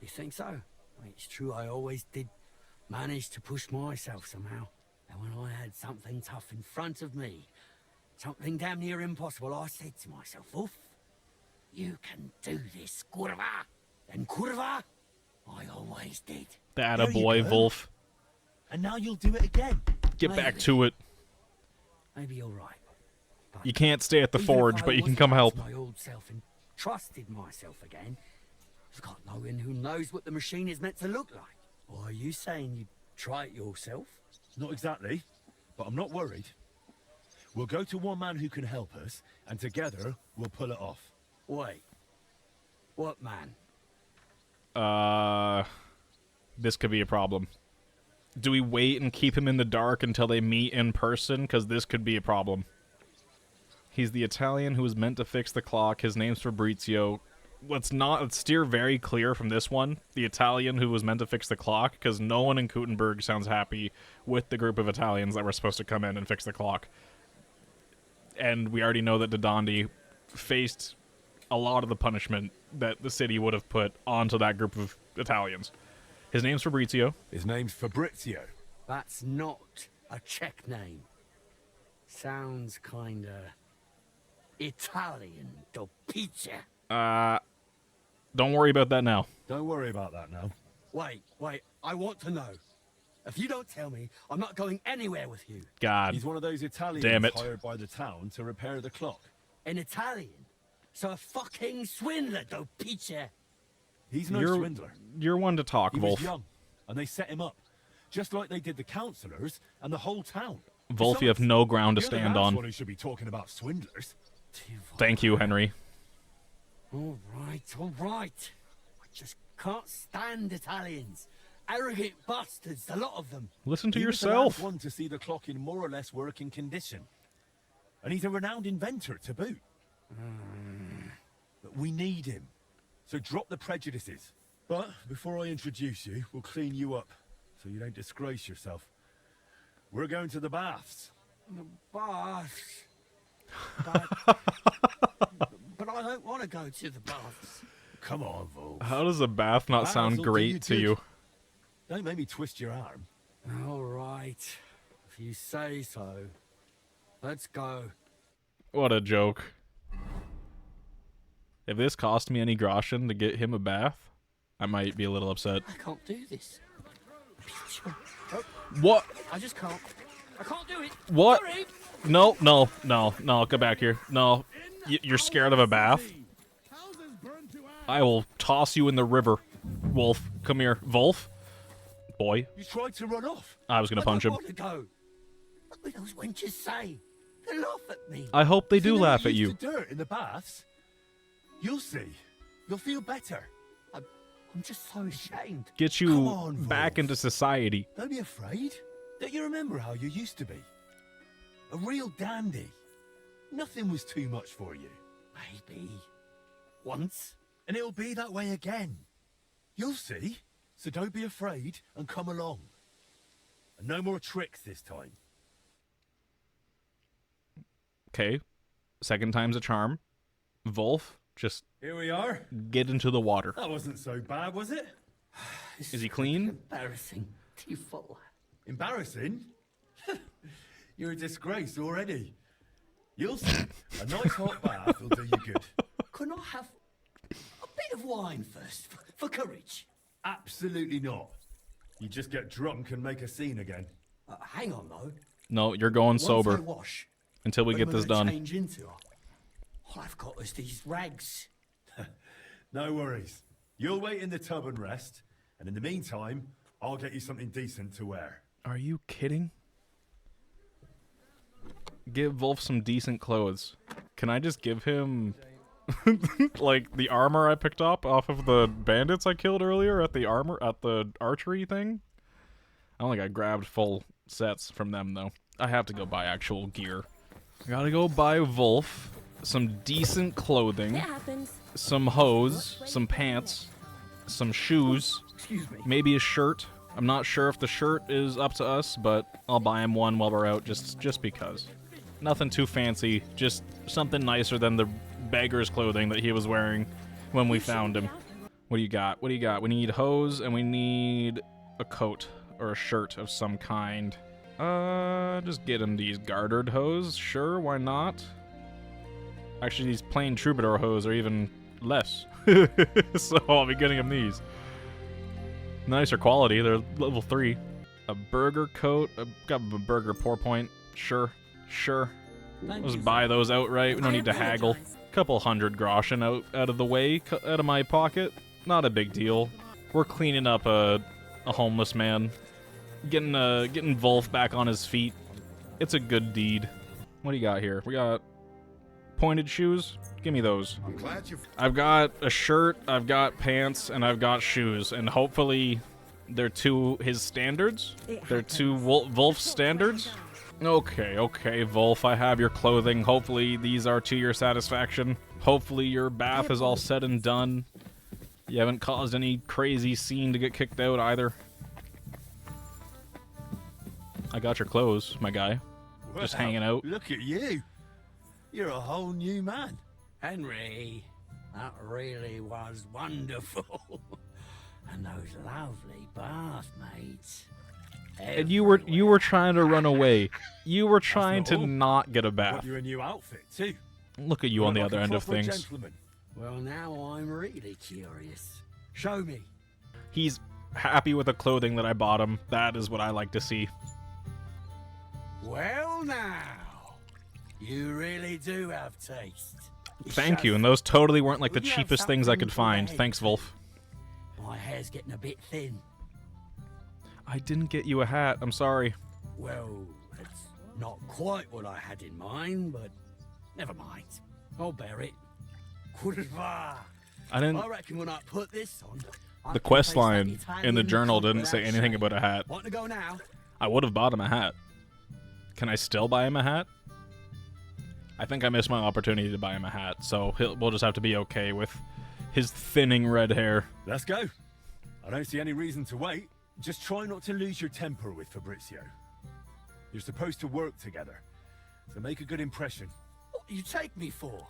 You think so? It's true, I always did manage to push myself somehow. And when I had something tough in front of me, something damn near impossible, I said to myself, Wolf, you can do this, curva. And curva, I always did. That a boy, Volf. And now you'll do it again. Get back to it. Maybe you're right. But you can't stay at the even forge, if I but you can was come back help. to my old self and trusted myself again. I've got no one who knows what the machine is meant to look like. Or are you saying you'd try it yourself? Not exactly, but I'm not worried. We'll go to one man who can help us, and together we'll pull it off. Wait. What man? This could be a problem. Do we wait and keep him in the dark until they meet in person? Because this could be a problem. He's the Italian who was meant to fix the clock. His name's Fabrizio. Let's steer very clear from this one. The Italian who was meant to fix the clock, because no one in Kuttenberg sounds happy with the group of Italians that were supposed to come in and fix the clock. And we already know that Dodandi faced a lot of the punishment that the city would have put onto that group of Italians. His name's Fabrizio. His name's Fabrizio. That's not a Czech name. Sounds kinda Italian, do pizza. Don't worry about that now. Don't worry about that now. Wait, I want to know. If you don't tell me, I'm not going anywhere with you. God. He's one of those Italians Damn it. hired by the town to repair the clock. An Italian? So a fucking swindler, do pizza. He's no swindler. You're one to talk, He Wolf. was young, and they set him up, just like they did the councillors and the whole town. Volf, you have no ground to stand on. One who should be talking about swindlers. Thank you, Henry. All right. I just can't stand Italians. Arrogant bastards, a lot of them. Listen to He was the yourself. last one to see the clock in more or less working condition. And he's a renowned inventor to boot. But we need him. So drop the prejudices. But before I introduce you, we'll clean you up so you don't disgrace yourself. We're going to the baths. The baths. But I don't want to go to the baths. Come on, Volf. How does a bath not Baths sound will do great to good. you? Don't make me twist your arm. All right. If you say so. Let's go. What a joke. If this cost me any groschen to get him a bath, I might be a little upset. I can't do this. What? I just can't. I can't do it. What? Sorry. No, go back here. No, you're scared of a bath? I will toss you in the river. Wolf, come here. Volf? Boy. You tried to run off. I was gonna punch him. I don't want to go. What will those wenches say? They laugh at me. I hope they See, do now laugh you're at used you. to dirt in the baths. You'll see. You'll feel better. I'm just so ashamed. Get Come you on, back Volf. into society. Don't be afraid. Don't you remember how you used to be? A real dandy. Nothing was too much for you. Maybe. Once. And it'll be that way again. You'll see. So don't be afraid and come along. And no more tricks this time. Okay. Second time's a charm. Volf, just Here we are. get into the water. That wasn't so bad, was it? Is he clean? Embarrassing. Default. Embarrassing? You're a disgrace already. You'll see. A nice hot bath will do you good. Couldn't I have a bit of wine first for courage? Absolutely not. You just get drunk and make a scene again. Hang on though. No, you're going Once sober I wash, until we when get will this I done. Change into? All I've got is these rags. No worries. You'll wait in the tub and rest. And in the meantime, I'll get you something decent to wear. Are you kidding? Give Volf some decent clothes. Can I just give him like the armor I picked up off of the bandits I killed earlier at the archery thing? I don't think I grabbed full sets from them though. I have to go buy actual gear. I gotta go buy Volf some decent clothing, some hose, some pants, some shoes, maybe a shirt. I'm not sure if the shirt is up to us, but I'll buy him one while we're out just because. Nothing too fancy, just something nicer than the beggar's clothing that he was wearing when we found him. What do you got? What do you got? We need hose and we need a coat or a shirt of some kind. Just get him these gartered hose. Sure, why not? Actually, these plain troubadour hose are even less. So I'll be getting him these. Nicer quality, they're level 3. A burger coat, got a burger pour point. Sure. Let's buy those outright. We don't need to haggle. Couple hundred groschen out of the way, out of my pocket. Not a big deal. We're cleaning up a homeless man. Getting Volf back on his feet. It's a good deed. What do you got here? We got pointed shoes. Give me those. I'm glad you've... I've got a shirt, I've got pants, and I've got shoes. And hopefully they're to his standards. They're to Volf's standards. Okay, Volf, I have your clothing. Hopefully these are to your satisfaction. Hopefully your bath is all said and done. You haven't caused any crazy scene to get kicked out either. I got your clothes, my guy. Just hanging out. Look at you. You're a whole new man. Henry, that really was wonderful. And those lovely bathmates. And you were trying to run away. You were trying to not get a Got bath. you a new outfit too. Look at you You're on the like other a end of proper things. Gentleman. Well, now I'm really curious. Show me. He's happy with the clothing that I bought him. That is what I like to see. Well, now. You really do have taste. Thank you, and those totally weren't like the Will you have cheapest things I something could for find. the head? Thanks, Volf. My hair's getting a bit thin. I didn't get you a hat. I'm sorry. Well, it's not quite what I had in mind, but never mind. I'll bear it. Kurva! I didn't. I reckon when I put this on, I The can quest face that line in the Italian journal cunt didn't say without anything shame. about a hat. Want to go now? I would have bought him a hat. Can I still buy him a hat? I think I missed my opportunity to buy him a hat, so we'll just have to be okay with his thinning red hair. Let's go. I don't see any reason to wait. Just try not to lose your temper with Fabrizio. You're supposed to work together, so make a good impression. What do you take me for?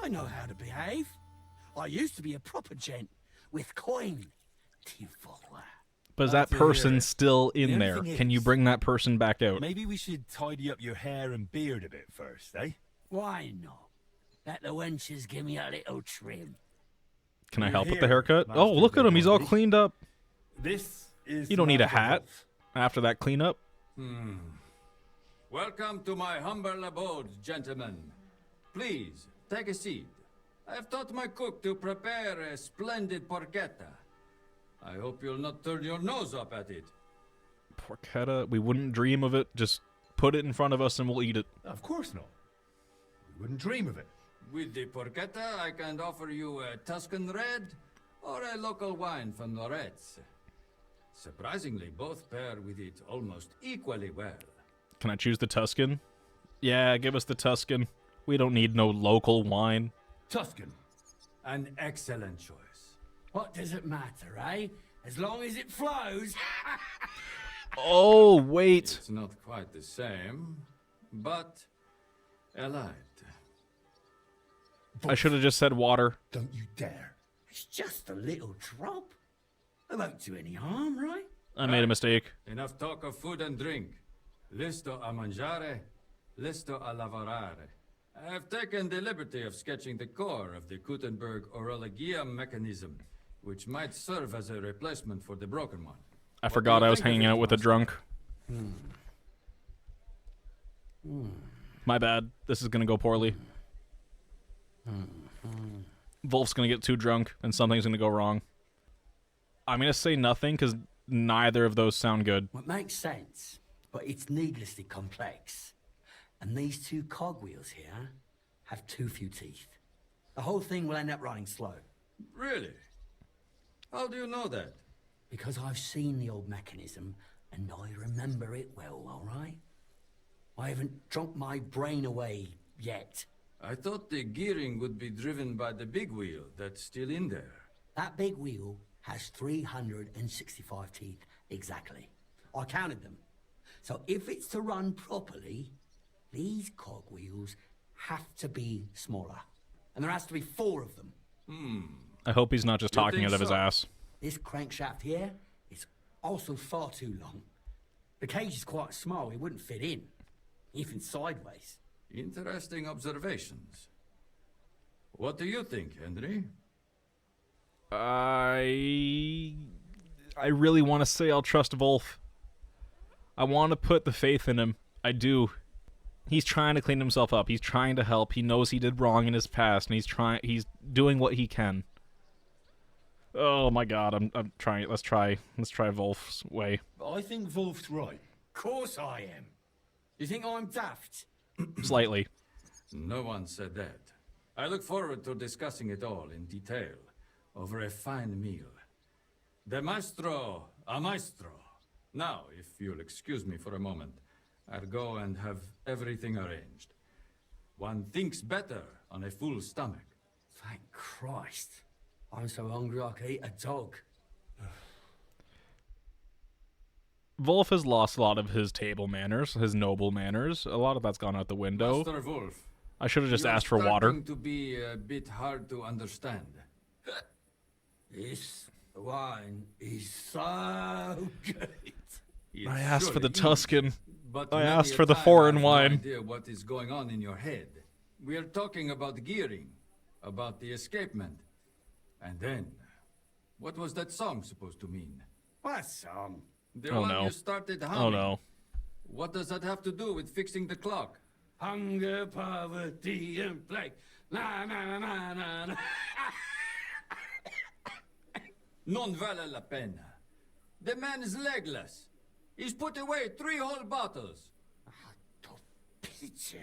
I know how to behave. I used to be a proper gent with coin. But is Glad that to hear person it. still The in only there? thing Can you is, bring that person back out? Maybe we should tidy up your hair and beard a bit first, eh? Why not? Let the wenches give me a little trim. Can I You're help with here, the haircut? Master Oh, look at him. He's all Blondie. cleaned up. This is You don't need a Master hat Wolf. after that cleanup. Welcome to my humble abode, gentlemen. Please, take a seat. I have taught my cook to prepare a splendid porchetta. I hope you'll not turn your nose up at it. Porchetta. We wouldn't dream of it. Just put it in front of us and we'll eat it. Of course not. We wouldn't dream of it. With the porchetta, I can offer you a Tuscan red or a local wine from Loretz. Surprisingly, both pair with it almost equally well. Can I choose the Tuscan? Yeah, give us the Tuscan. We don't need no local wine. Tuscan. An excellent choice. What does it matter, eh? As long as it flows. Oh, wait. It's not quite the same, but allied. I should have just said water. Don't you dare. It's just a little drop. It won't do any harm, right? I made a mistake. Enough talk of food and drink. Listo a mangiare, listo a lavorare. I have taken the liberty of sketching the core of the Gutenberg orologia mechanism, which might serve as a replacement for the broken one. I What do forgot you I was think of hanging it, out with a Master? drunk. My bad. This is gonna go poorly. Wolf's gonna get too drunk and something's gonna go wrong. I'm gonna say nothing because neither of those sound good. Well, it makes sense, but it's needlessly complex. And these two cogwheels here have too few teeth. The whole thing will end up running slow. Really? How do you know that? Because I've seen the old mechanism, and I remember it well, all right? I haven't drunk my brain away yet. I thought the gearing would be driven by the big wheel that's still in there. That big wheel has 365 teeth exactly. I counted them. So if it's to run properly, these cogwheels have to be smaller. And there has to be 4 of them. I hope he's not just You talking think out of his so? ass. This crankshaft here is also far too long. The cage is quite small, it wouldn't fit in, even sideways. Interesting observations. What do you think, Henry? I really want to say I'll trust Wolf. I want to put the faith in him. I do. He's trying to clean himself up. He's trying to help. He knows he did wrong in his past, and he's doing what he can. Oh my god, I'm trying. Let's try Wolf's way. I think Wolf's right. Of course I am. You think I'm daft? Slightly. No one said that. I look forward to discussing it all in detail over a fine meal. The maestro, a maestro. Now, if you'll excuse me for a moment, I'll go and have everything arranged. One thinks better on a full stomach. Thank Christ. I'm so hungry I could eat a dog. Wolf has lost a lot of his table manners, his noble manners. A lot of that's gone out the window. Master Wolf, I should have just you're asked for water. starting to be a bit hard to understand. This wine is so good. It I asked for the surely is, Tuscan. but I many asked a for the time foreign I've no wine. idea what is going on in your head. We are talking about gearing, about the escapement. And then, what was that song supposed to mean? What song? The Oh, one no. you started humming. Oh no. What does that have to do with fixing the clock? Hunger, poverty, and plague. Na na na na na na. Non vale la pena. The man is legless. He's put away 3 whole bottles. Pizza.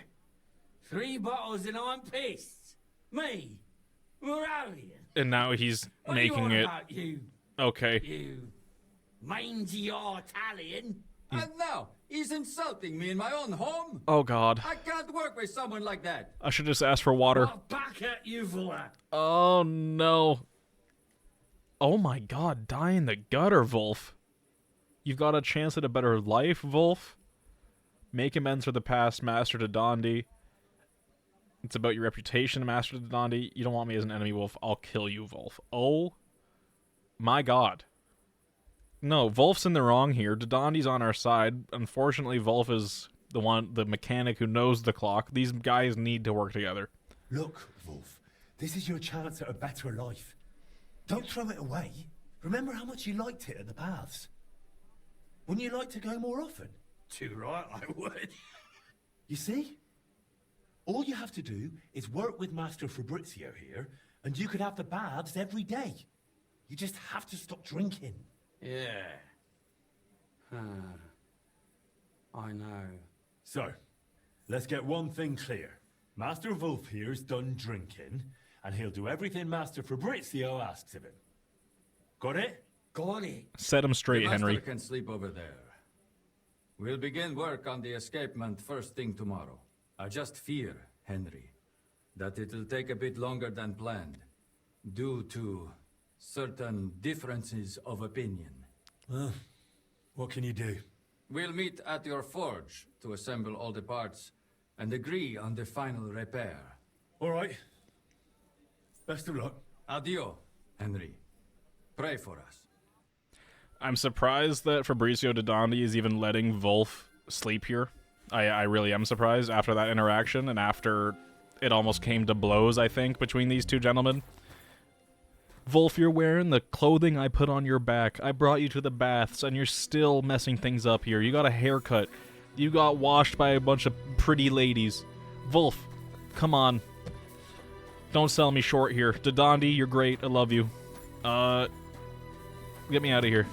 3 bottles in 1 piece. Me, Moravian. And now he's What making are you on it. about, you Okay. You mangy Italian. And now, he's insulting me in my own home? Oh God. I can't work with someone like that. I should just ask for water. Not back at you for that. Oh no. Oh my God, die in the gutter, Volf. You've got a chance at a better life, Volf. Make amends for the past, Master Dodandi. It's about your reputation, Master Dodandi. You don't want me as an enemy, Wolf. I'll kill you, Volf. Oh my God. No, Volf's in the wrong here. Dodandi's on our side. Unfortunately, Volf is the mechanic who knows the clock. These guys need to work together. Look, Wolf, this is your chance at a better life. Don't throw it away. Remember how much you liked it at the baths. Wouldn't you like to go more often? Too right, I would. You see? All you have to do is work with Master Fabrizio here, and you could have the baths every day. You just have to stop drinking. Yeah. I know. So, let's get one thing clear. Master Wolf here's done drinking, and he'll do everything Master Fabrizio asks of him. Got it? Got it. Set him straight, The master Henry. can sleep over there. We'll begin work on the escapement first thing tomorrow. I just fear, Henry, that it'll take a bit longer than planned, due to certain differences of opinion. What can you do? We'll meet at your forge to assemble all the parts and agree on the final repair. All right. Best of luck. Adio, Henry. Pray for us. I'm surprised that Fabrizio Dodandi is even letting Volf sleep here. I really am surprised after that interaction and after it almost came to blows, I think, between these two gentlemen. Volf, you're wearing the clothing I put on your back. I brought you to the baths, and you're still messing things up here. You got a haircut. You got washed by a bunch of pretty ladies. Volf, come on. Don't sell me short here. Dodandi, you're great. I love you. Get me out of here.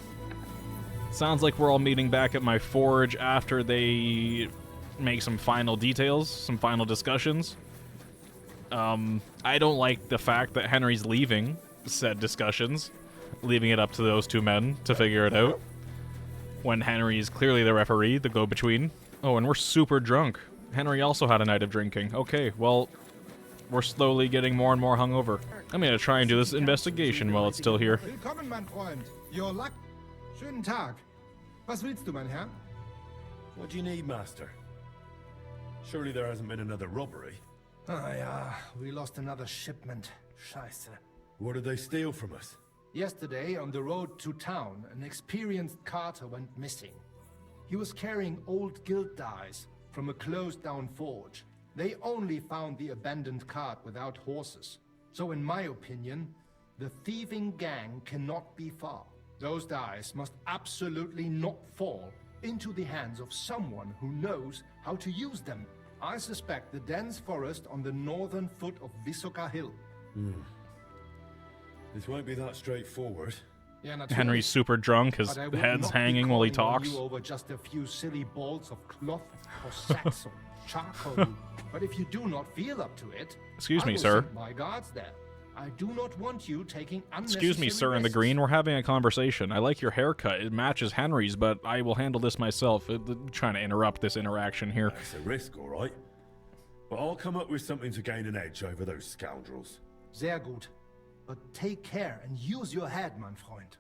Sounds like we're all meeting back at my forge after they make some final details, some final discussions. I don't like the fact that Henry's leaving said discussions, leaving it up to those two men to figure it out, when Henry's clearly the referee, the go-between. Oh, and we're super drunk. Henry also had a night of drinking. Okay, well, we're slowly getting more and more hungover. I'm gonna try and do this investigation while it's still here. Willkommen, mein Freund. Your luck. Schönen Tag. Was willst du, mein Herr? What do you need, Master? Surely there hasn't been another robbery. Ah ja, we lost another shipment. Scheiße. What did they steal from us? Yesterday, on the road to town, an experienced carter went missing. He was carrying old guild dies from a closed-down forge. They only found the abandoned cart without horses. So in my opinion, the thieving gang cannot be far. Those dies must absolutely not fall into the hands of someone who knows how to use them. I suspect the dense forest on the northern foot of Visoka Hill. This won't be that straightforward. Yeah, naturally. Henry's super drunk, his But I would head's not be hanging while he calling on talks. you over just a few silly balls of cloth or sacks or charcoal. But if you do not feel up to it, Excuse I me, will sir. send my guards there. I do not want you taking unnecessary Excuse me, sir, in the risks. green, we're having a conversation. I like your haircut. It matches Henry's, but I will handle this myself. Trying to interrupt this interaction here. It's a risk, all right. But I'll come up with something to gain an edge over those scoundrels. Sehr gut. But take care and use your head, mein Freund.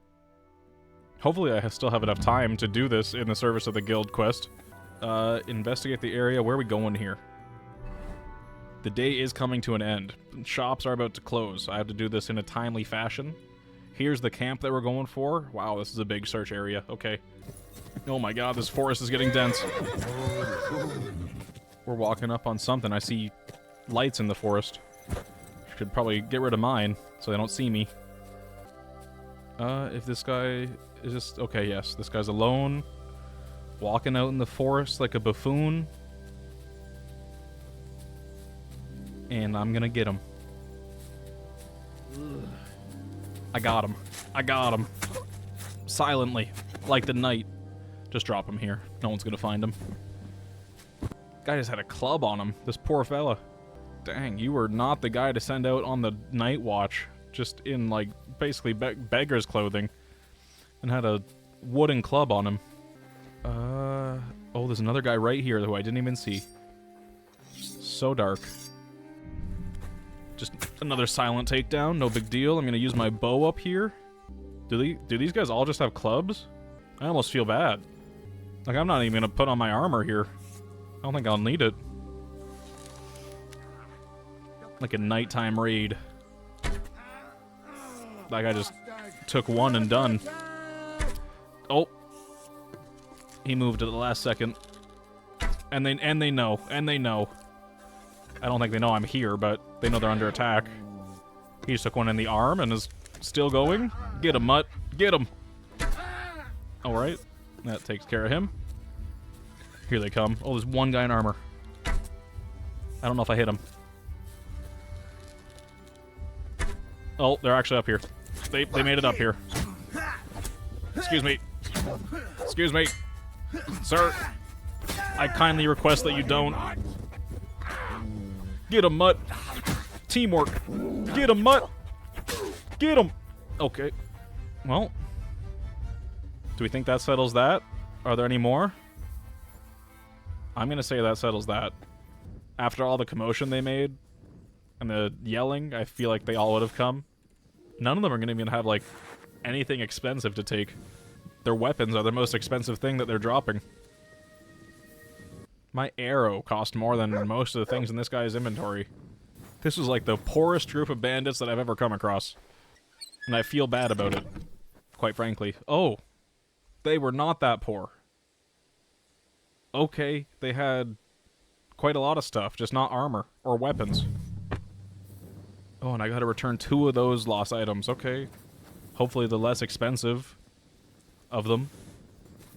Hopefully I still have enough time to do this in the service of the guild quest. Investigate the area. Where are we going here? The day is coming to an end. Shops are about to close. I have to do this in a timely fashion. Here's the camp that we're going for. Wow, this is a big search area. Okay. Oh my god, this forest is getting dense. We're walking up on something. I see lights in the forest. Should probably get rid of mine so they don't see me. If this guy is just... Okay, yes. This guy's alone. Walking out in the forest like a buffoon. And I'm gonna get him. I got him. I got him. Silently. like the night. Just drop him here. No one's gonna find him. Guy just had a club on him. This poor fella. Dang, you were not the guy to send out on the night watch. Just in, like, basically beggar's clothing. And had a wooden club on him. Oh, there's another guy right here who I didn't even see. So dark. Just another silent takedown, no big deal. I'm gonna use my bow up here. Do these guys all just have clubs? I almost feel bad. Like, I'm not even gonna put on my armor here. I don't think I'll need it. Like a nighttime raid. That guy just took one and done. Oh. He moved at the last second. And they know. I don't think they know I'm here, but they know they're under attack. He just took one in the arm and is still going. Get him, Mutt. Get him. Alright. That takes care of him. Here they come. Oh, there's one guy in armor. I don't know if I hit him. Oh, they're actually up here. They made it up here. Excuse me. Excuse me. Sir. I kindly request that you don't. Get him, Mutt. Teamwork. Get him, Mutt. Get him. Okay. Well. Do we think that settles that? Are there any more? I'm gonna say that settles that. After all the commotion they made and the yelling, I feel like they all would have come. None of them are gonna even have, like, anything expensive to take. Their weapons are the most expensive thing that they're dropping. My arrow cost more than most of the things in this guy's inventory. This was like the poorest group of bandits that I've ever come across. And I feel bad about it, quite frankly. Oh, they were not that poor. Okay, they had quite a lot of stuff, just not armor or weapons. Oh, and I gotta return 2 of those lost items. Okay. Hopefully the less expensive of them.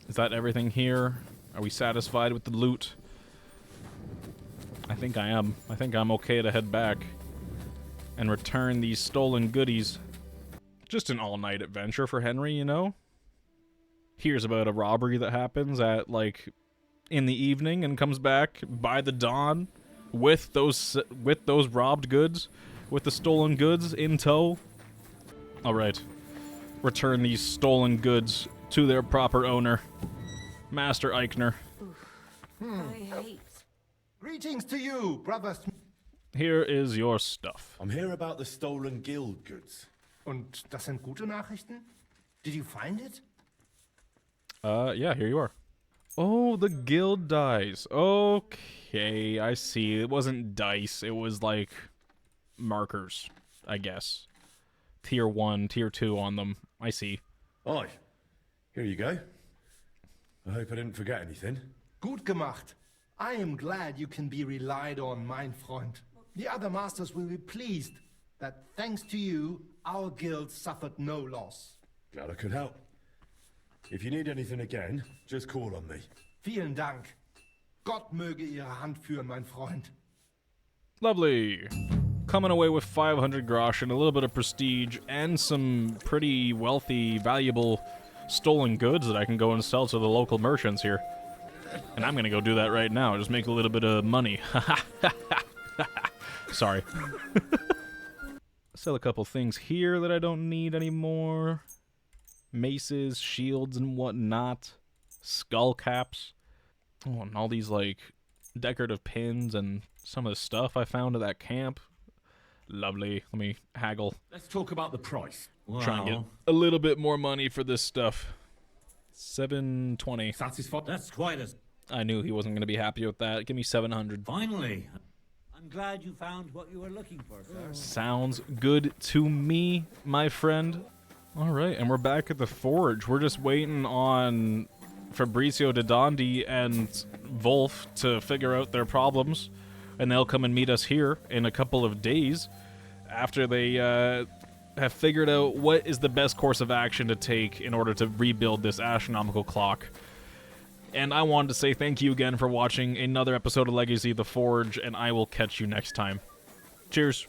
Is that everything here? Are we satisfied with the loot? I think I am. I think I'm okay to head back and return these stolen goodies. Just an all-night adventure for Henry, you know? Hears about a robbery that happens at, like, in the evening and comes back by the dawn with those robbed goods, with the stolen goods in tow. Alright. Return these stolen goods to their proper owner, Master Eichner. I hate. Greetings to you, brothers. Here is your stuff. I'm here about the stolen guild goods. Und das sind gute Nachrichten? Did you find it? Yeah, here you are. Oh, the guild dice. Okay, I see. It wasn't dice. It was, like, markers, I guess. Tier 1, Tier 2 on them. I see. Aye. Here you go. I hope I didn't forget anything. Gut gemacht. I am glad you can be relied on, mein Freund. The other masters will be pleased that, thanks to you, our guild suffered no loss. Glad I could help. If you need anything again, just call on me. Vielen Dank. Gott möge Ihre Hand führen, mein Freund. Lovely. Coming away with 500 grosh and a little bit of prestige and some pretty wealthy, valuable stolen goods that I can go and sell to the local merchants here. And I'm gonna go do that right now, just make a little bit of money. Sorry. Sell a couple things here that I don't need anymore. Maces, shields, and whatnot. Skull caps. Oh, and all these, like, decorative pins and some of the stuff I found at that camp. Lovely. Let me haggle. Let's talk about the price. Try and get a little bit more money for this stuff. 720. Satisfied? That's quite a... I knew he wasn't going to be happy with that. Give me 700. Finally. I'm glad you found what you were looking for, sir. Sounds good to me, my friend. All right, and we're back at the forge. We're just waiting on Fabrizio de Dondi and Volf to figure out their problems, and they'll come and meet us here in a couple of days after they have figured out what is the best course of action to take in order to rebuild this astronomical clock. And I wanted to say thank you again for watching another episode of Legacy of the Forge, and I will catch you next time. Cheers.